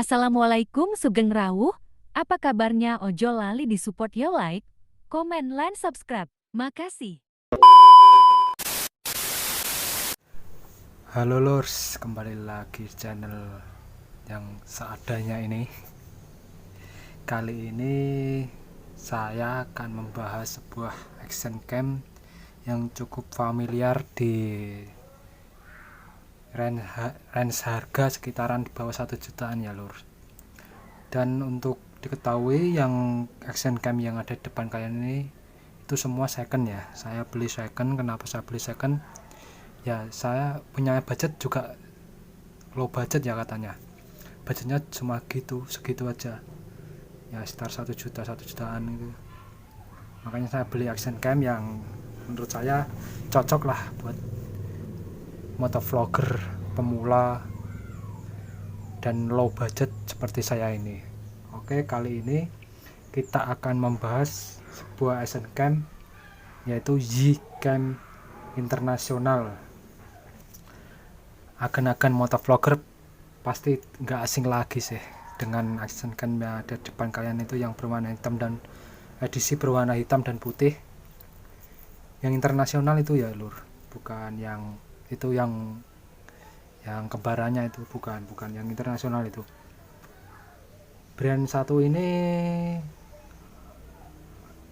Assalamualaikum Sugeng Rawuh, apa kabarnya? Ojo lali di support yo like, komen, dan subscribe. Makasih. Halo lors, kembali lagi di channel yang seadanya ini. Kali ini saya akan membahas sebuah action cam yang cukup familiar di range harga sekitaran di bawah 1 jutaan ya lors. Dan untuk diketahui yang action cam yang ada di depan kalian ini itu semua second ya. Saya beli second. Kenapa saya beli second? Ya saya punya budget juga low budget ya katanya, budgetnya cuma segitu aja ya, sekitar 1 jutaan gitu. Makanya saya beli action cam yang menurut saya cocok lah buat motovlogger pemula dan low budget seperti saya ini. Oke, kali ini kita akan membahas sebuah action cam yaitu Yicam Internasional. Agen-agen motovlogger pasti nggak asing lagi sih dengan action cam yang ada di depan kalian itu yang berwarna hitam dan edisi berwarna hitam dan putih. Yang internasional itu ya lur, bukan yang itu yang kembarannya itu, bukan yang internasional itu. Brand satu ini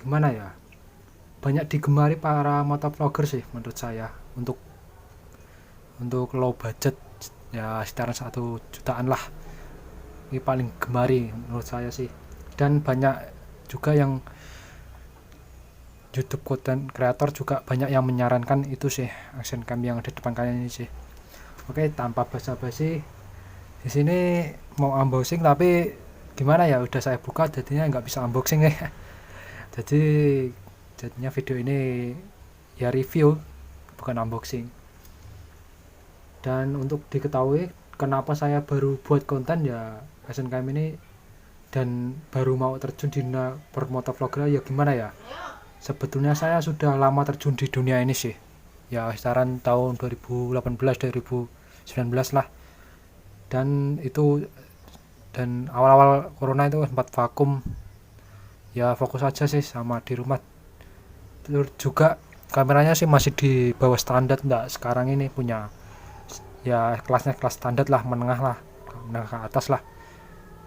gimana ya, banyak digemari para motovlogger sih menurut saya. Untuk low budget ya sekitar 1 jutaan lah, ini paling gemari menurut saya sih. Dan banyak juga yang YouTube content creator juga banyak yang menyarankan itu sih action cam yang ada di depan kalian ini sih. Oke, tanpa basa-basi di sini mau unboxing, tapi gimana ya, udah saya buka jadinya nggak bisa unboxing nih. Jadinya video ini ya review bukan unboxing. Dan untuk diketahui kenapa saya baru buat konten ya action cam ini dan baru mau terjun di dunia motovlogger ya gimana ya, sebetulnya saya sudah lama terjun di dunia ini sih ya, sekitaran tahun 2018 2019 lah. Dan awal-awal corona itu sempat vakum ya, fokus aja sih sama di rumah. Terus juga kameranya sih masih di bawah standar, enggak sekarang ini punya ya kelas standar lah, menengah ke atas lah.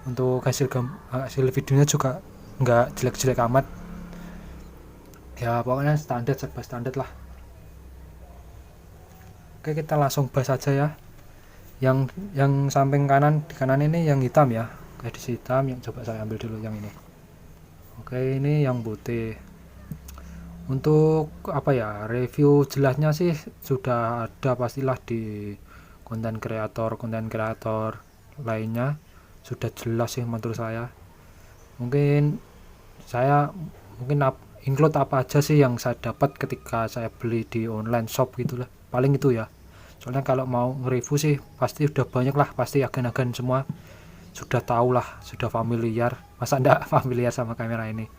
Untuk hasil videonya juga nggak jelek-jelek amat ya, pokoknya serba standar lah. Oke, kita langsung bahas aja ya. Yang samping di kanan ini yang hitam ya, edisi hitam. Yang coba saya ambil dulu yang ini. Oke, ini yang putih. Untuk apa ya, review jelasnya sih sudah ada pastilah di konten kreator lainnya, sudah jelas sih menurut saya. Mungkin include apa aja sih yang saya dapat ketika saya beli di online shop gitulah, paling itu ya. Soalnya kalau mau nge-review sih pasti udah banyak lah, pasti agen-agen semua sudah tahu lah, sudah familiar. Masa enggak familiar sama kamera ini,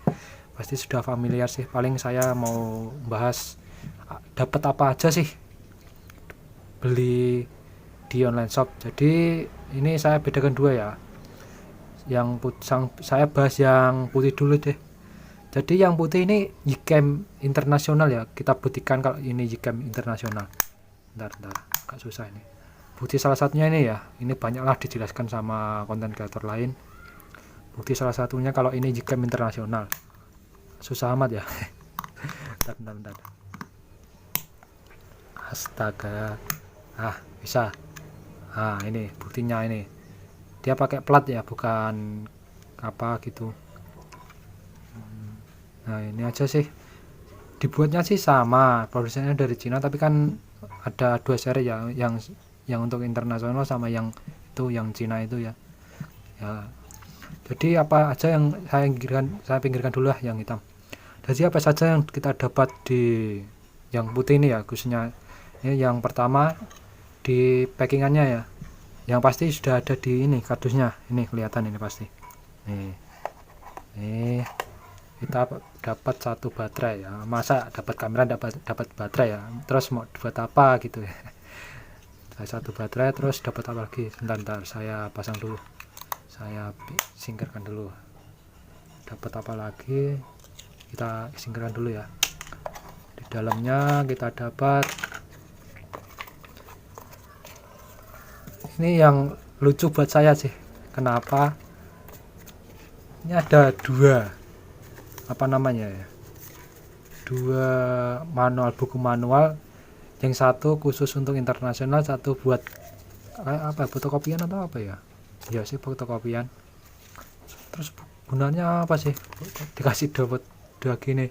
pasti sudah familiar sih. Paling saya mau bahas dapat apa aja sih beli di online shop. Jadi ini saya bedakan dua ya. Saya bahas yang putih dulu deh. Jadi yang putih ini Yicam Internasional ya, kita buktikan kalau ini Yicam Internasional. Bentar, agak susah ini. Bukti salah satunya ini ya, ini banyaklah dijelaskan sama konten kreator lain. Bukti salah satunya kalau ini Yicam Internasional. Susah amat ya. bentar. Astaga. Bisa. Ini buktinya, ini dia pakai plat ya, bukan apa gitu. Nah, ini aja sih, dibuatnya sih sama, produsennya dari Cina, tapi kan ada dua seri ya, yang untuk internasional sama yang Cina itu ya. Jadi apa aja yang saya pinggirkan dulu lah yang hitam. Jadi apa saja yang kita dapat di yang putih ini ya, khususnya ini yang pertama di packingannya ya, yang pasti sudah ada di ini kardusnya, ini kelihatan ini pasti. Nih kita dapat satu baterai ya, masa dapat kamera dapat baterai ya, terus mau buat apa gitu ya. Satu baterai, terus dapat apa lagi, bentar saya pasang dulu. saya singkirkan dulu. Dapat apa lagi, kita singkirkan dulu ya. Di dalamnya kita dapat ini yang lucu buat saya sih, kenapa ini ada dua apa namanya ya, dua buku manual, yang satu khusus untuk internasional, satu buat apa, fotokopian atau apa ya, ya sih fotokopian. Terus gunanya apa sih dikasih dua gini,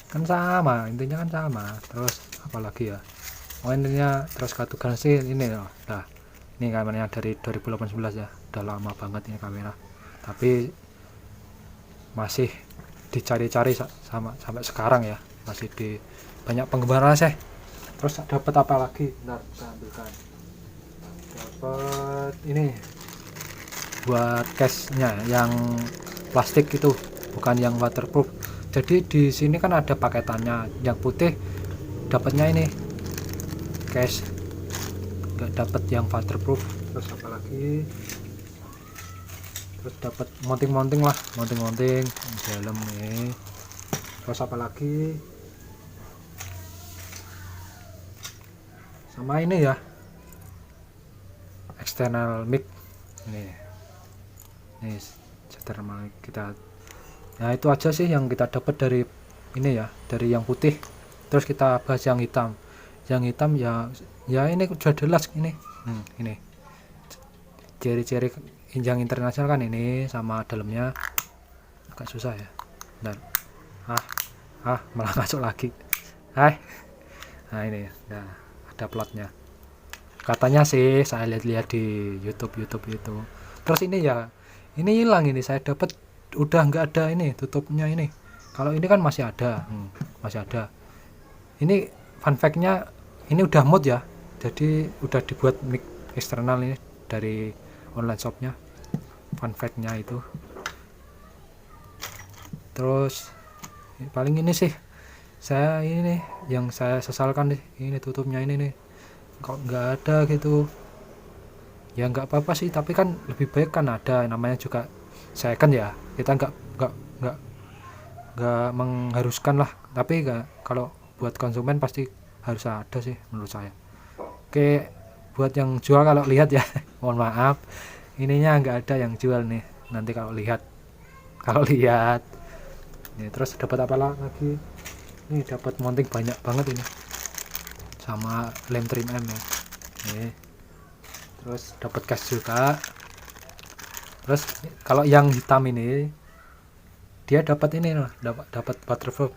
kan sama, intinya kan sama. Terus apalagi ya, intinya terus katukan sih ini loh. Nah, ini kameranya dari 2018 ya, udah lama banget ini kamera, tapi masih dicari-cari sampai sekarang ya, masih di banyak penggemar sih. Terus dapat apa lagi, bentar kita ambilkan. Dapat ini buat case-nya yang plastik itu, bukan yang waterproof. Jadi di sini kan ada paketannya, yang putih dapatnya ini case, nggak dapat yang waterproof. Terus apa lagi, terus dapat mounting lah, mounting di dalam nih. Terus apa lagi, sama ini ya, external mic ini external mic kita. Nah itu aja sih yang kita dapat dari ini ya, dari yang putih. Terus kita bahas yang hitam. Yang hitam ya ini udah jelas ini. Ini ciri-ciri yang internasional kan ini, sama dalamnya agak susah ya. Dan malah masuk lagi. Nah ini ya, ada platnya. Katanya sih saya lihat-lihat di YouTube itu. Terus ini ya, ini hilang, ini saya dapat udah nggak ada ini tutupnya ini. Kalau ini kan masih ada, masih ada. Ini fun fact-nya, ini udah mod ya, jadi udah dibuat mic eksternal ini dari online shopnya. Fun fact-nya itu. Terus paling ini sih saya ini yang saya sesalkan nih, ini tutupnya ini nih kok nggak ada gitu. Ya nggak apa-apa sih, tapi kan lebih baik kan ada, namanya juga second ya, kita nggak mengharuskan lah, tapi kalau buat konsumen pasti harus ada sih menurut saya. Oke, buat yang jual kalau lihat ya mohon maaf, ininya nggak ada yang jual nih, nanti kalau lihat nih. Terus dapat apa lagi, ini dapat mounting banyak banget ini, sama lem trim M ya nih. Terus dapat case juga. Terus kalau yang hitam ini dia dapat ini loh, dapat waterproof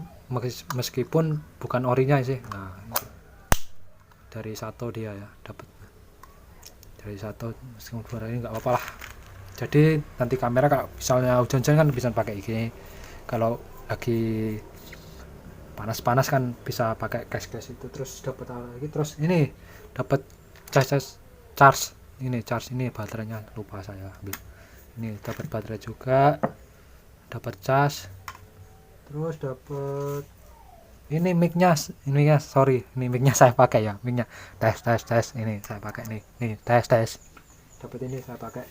meskipun bukan orinya sih. Nah, dari Sato dia ya, dapat dari Sato, meskipun ini nggak apa-apa lah. Jadi nanti kamera kalau misalnya hujan-hujan kan bisa pakai ini, kalau lagi panas-panas kan bisa pakai case itu. Terus dapat apa lagi, terus ini dapat charge ini baterainya, lupa saya ambil. Ini dapat baterai juga, dapat cas. Terus dapat ini micnya ini micnya saya pakai ya, micnya tes ini saya pakai nih tes dapat ini saya pakai.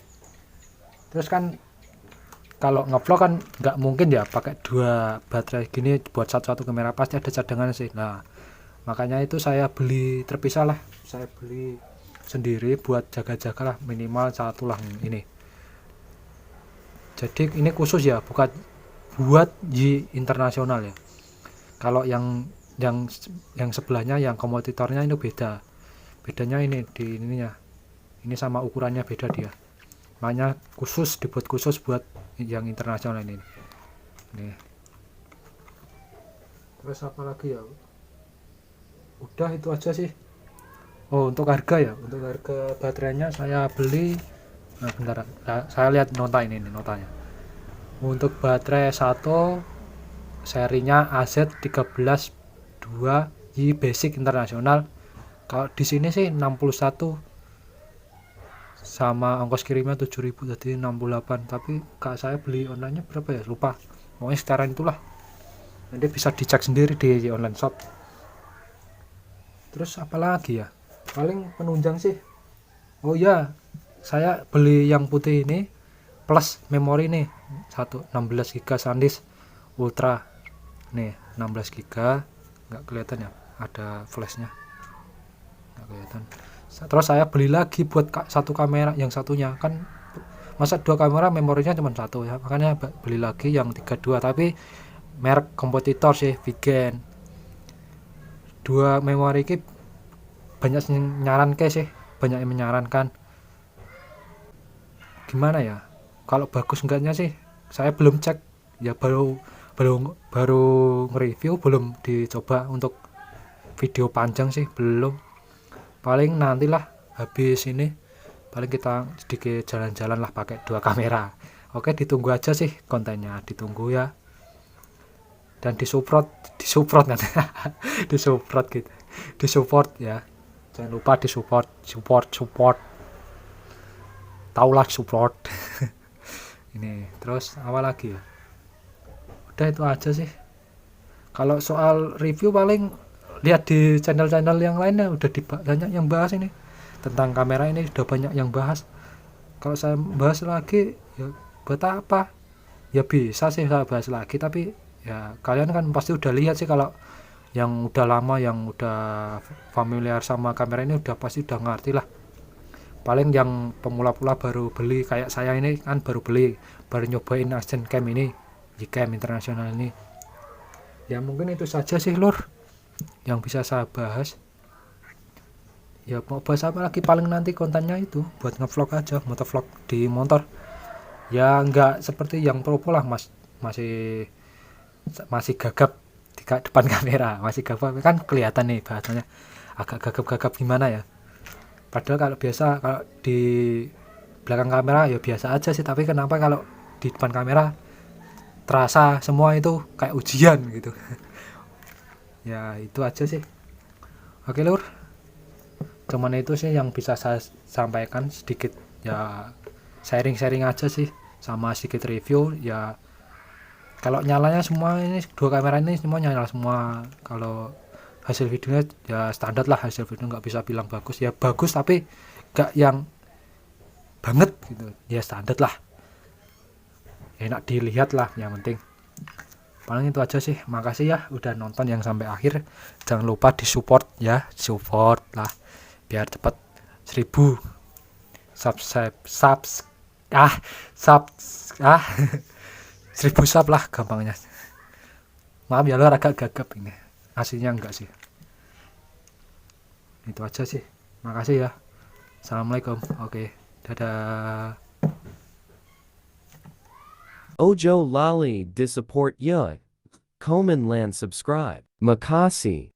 Terus kan kalau ngevlog kan nggak mungkin ya pakai dua baterai gini buat satu kamera, pasti ada cadangan sih. Nah makanya itu saya beli terpisah lah, saya beli sendiri buat jaga-jaga lah, minimal satu lah ini. Jadi ini khusus ya, bukan buat di internasional ya. Kalau yang sebelahnya, yang kompetitornya itu bedanya ini di ininya, ini sama ukurannya beda dia, makanya dibuat khusus buat yang internasional ini nih. Terus apa lagi ya, udah itu aja sih. Untuk harga ya, untuk harga baterainya saya beli, nah bentar, saya lihat notanya. Untuk baterai Sato serinya AZ132Y basic internasional, kalau di sini sih 61 sama ongkos kirimnya 7.000, jadi 68. Tapi kak saya beli online-nya berapa ya, lupa, pokoknya sekitaran itulah, nanti bisa dicek sendiri di online shop. Terus apa lagi ya, paling penunjang sih. Oh ya, saya beli yang putih ini plus memori nih 16 GB SanDisk Ultra nih, 16 GB, nggak kelihatan ya ada flashnya, nggak kelihatan. Terus saya beli lagi buat satu kamera, yang satunya kan masa dua kamera memorinya cuma satu ya, makanya beli lagi yang 32, tapi merek kompetitor sih, Vigen. Dua memori ini banyak banyak yang menyarankan. Gimana ya, kalau bagus enggaknya sih saya belum cek ya, baru nge-review, belum dicoba untuk video panjang sih, belum. Paling nantilah habis ini, paling kita sedikit jalan-jalan lah pakai dua kamera. Oke, ditunggu aja sih kontennya, ditunggu ya. Dan disupport kan disupport gitu, disupport ya, jangan lupa support, taulah support. Ini terus apa lagi ya, udah itu aja sih. Kalau soal review paling lihat di channel-channel yang lainnya, udah banyak yang bahas ini tentang kamera ini, sudah banyak yang bahas. Kalau saya bahas lagi ya buat apa, ya bisa sih saya bahas lagi, tapi ya kalian kan pasti udah lihat sih. Kalau yang udah lama, yang udah familiar sama kamera ini, udah pasti udah ngerti lah. Paling yang pemula-pemula baru beli kayak saya ini kan, baru nyobain Action Cam ini, Gcam internasional ini. Ya mungkin itu saja sih lur yang bisa saya bahas. Ya mau bahas apa lagi, paling nanti kontennya itu buat ngevlog aja, motovlog di motor. Ya nggak seperti yang pro lah, masih gagap di depan kamera, masih gagap kan, kelihatan nih bahasanya agak gagap gimana ya. Padahal kalau di belakang kamera ya biasa aja sih, tapi kenapa kalau di depan kamera terasa semua itu kayak ujian gitu. Ya itu aja sih. Oke lur, cuman itu sih yang bisa saya sampaikan sedikit ya, sharing aja sih, sama sedikit review ya. Kalau nyalanya semua ini, dua kamera ini semua nyala semua. Kalau hasil videonya ya standar lah, hasil video nggak bisa bilang bagus, ya bagus tapi nggak yang banget gitu, ya standar lah, enak dilihat lah yang penting. Paling itu aja sih, makasih ya udah nonton yang sampai akhir. Jangan lupa disupport ya, support lah biar cepet 1000 1000 sub lah gampangnya. Maaf ya lo agak gagap ini, aslinya enggak sih. Itu aja sih, makasih ya, assalamualaikum. Oke, dadah. Ojo lali disupport yun. Komen land subscribe. Makasi.